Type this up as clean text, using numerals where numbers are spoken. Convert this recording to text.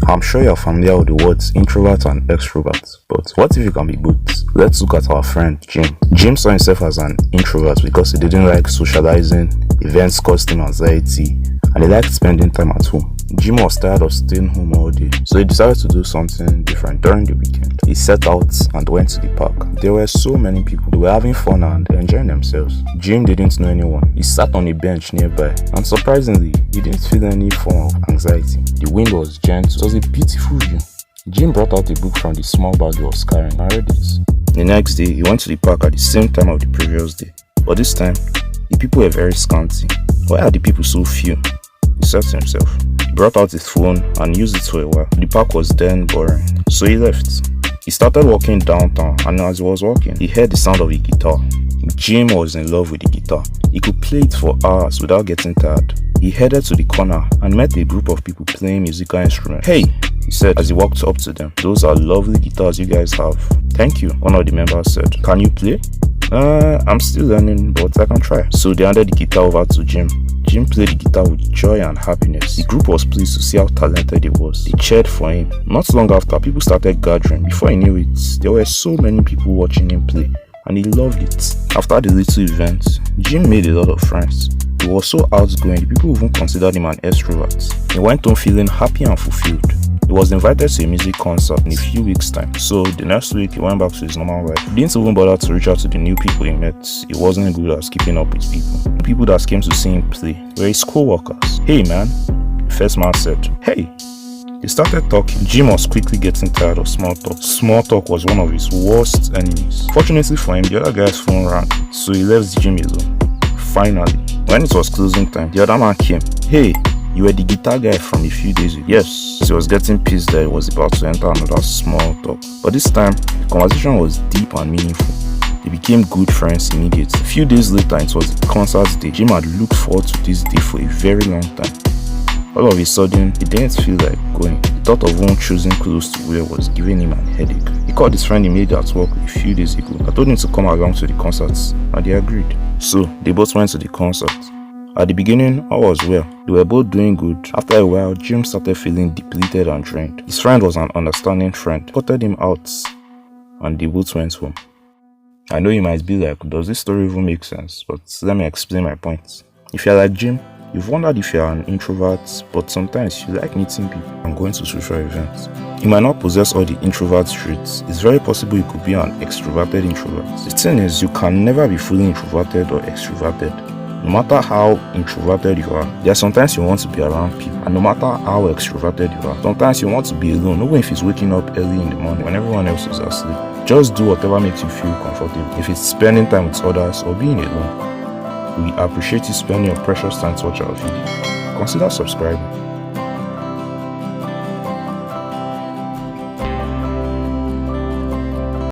I'm sure you're familiar with the words introvert and extrovert, but what if you can be both? Let's look at our friend Jim. Jim saw himself as an introvert because he didn't like socializing, events caused him anxiety, and he liked spending time at home. Jim was tired of staying home all day, so he decided to do something different during the weekend. He set out and went to the park. There were so many people. They were having fun and enjoying themselves. Jim didn't know anyone. He sat on a bench nearby, and surprisingly, he didn't feel any form of anxiety. The wind was gentle. It was a beautiful view. Jim brought out a book from the small bag he was carrying and read it. The next day, he went to the park at the same time of the previous day. But this time, the people were very scanty. Why are the people so few? He said to himself. He brought out his phone and used it for a while. The park was then boring, so he left. He started walking downtown, and as he was walking, he heard the sound of a guitar. Jim was in love with the guitar. He could play it for hours without getting tired. He headed to the corner and met a group of people playing musical instruments. "Hey," he said as he walked up to them. "Those are lovely guitars you guys have." "Thank you," one of the members said. "Can you play?" I'm still learning, but I can try." So they handed the guitar over to Jim. Jim played the guitar with joy and happiness. The group was pleased to see how talented he was. They cheered for him. Not long after, people started gathering. Before he knew it, there were so many people watching him play, and he loved it. After the little event, Jim made a lot of friends. He was so outgoing, the people even considered him an extrovert. He went home feeling happy and fulfilled. He was invited to a music concert in a few weeks' time, so the next week he went back to his normal life. He didn't even bother to reach out to the new people he met. He wasn't good at keeping up with people. The people that came to see him play were his co-workers. "Hey man," the first man said. "Hey." They started talking. Jim was quickly getting tired of small talk. Small talk was one of his worst enemies. Fortunately for him, the other guy's phone rang, so he left Jim alone. Finally, when it was closing time, the other man came. "Hey, you were the guitar guy from a few days ago." "Yes." He was getting pissed that he was about to enter another small talk. But this time, the conversation was deep and meaningful. They became good friends immediately. A few days later, it was the concert day. Jim had looked forward to this day for a very long time. All of a sudden, he didn't feel like going. The thought of even choosing clothes to wear was giving him an headache. He called his friend he made at work a few days ago. I told him to come along to the concert, and they agreed. So, they both went to the concert. At the beginning, all was well. They were both doing good. After a while, Jim started feeling depleted and drained. His friend was an understanding friend. Putted him out, and they both went home. I know you might be like, does this story even make sense? But let me explain my point. If you're like Jim, you've wondered if you're an introvert, but sometimes you like meeting people and going to social events. You might not possess all the introvert traits. It's very possible you could be an extroverted introvert. The thing is, you can never be fully introverted or extroverted. No matter how introverted you are, there are sometimes you want to be around people. And no matter how extroverted you are, sometimes you want to be alone, even if it's waking up early in the morning when everyone else is asleep. Just do whatever makes you feel comfortable. If it's spending time with others or being alone. We appreciate you spending your precious time to watch our video. Consider subscribing.